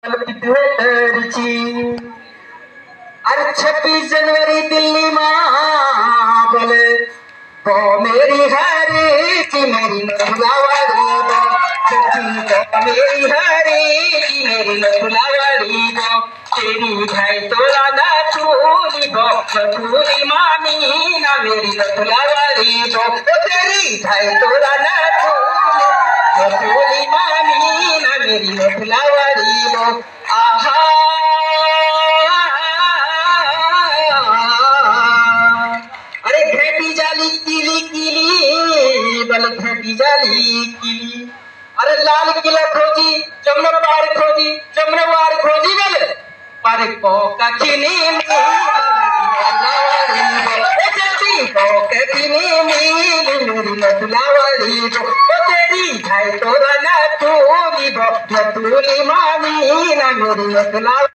अरे 26 जनवरी दिल्ली मां बोले वो मेरी हरी की मेरी नथुलावाड़ी वो मेरी हरी की मेरी नथुलावाड़ी वो तेरी भाई तोरा ना चूली वो नथुली मामी ना मेरी नथुलावाड़ी वो तेरी भाई तोरा ना चूली नथुली मामी ना मेरी नथुलावाड़ी वो आहा भेटी जाली किली किली बल भेटी जाली किली अरे लाल किला खोजी जमना पार खोजी जमना वार खोजी बल पर को कचिनी मी को कचिनी मी मेरी नथुलावाड़ी वो तेरी भाई तोरा ना तूली मामी ना मेरी नथुला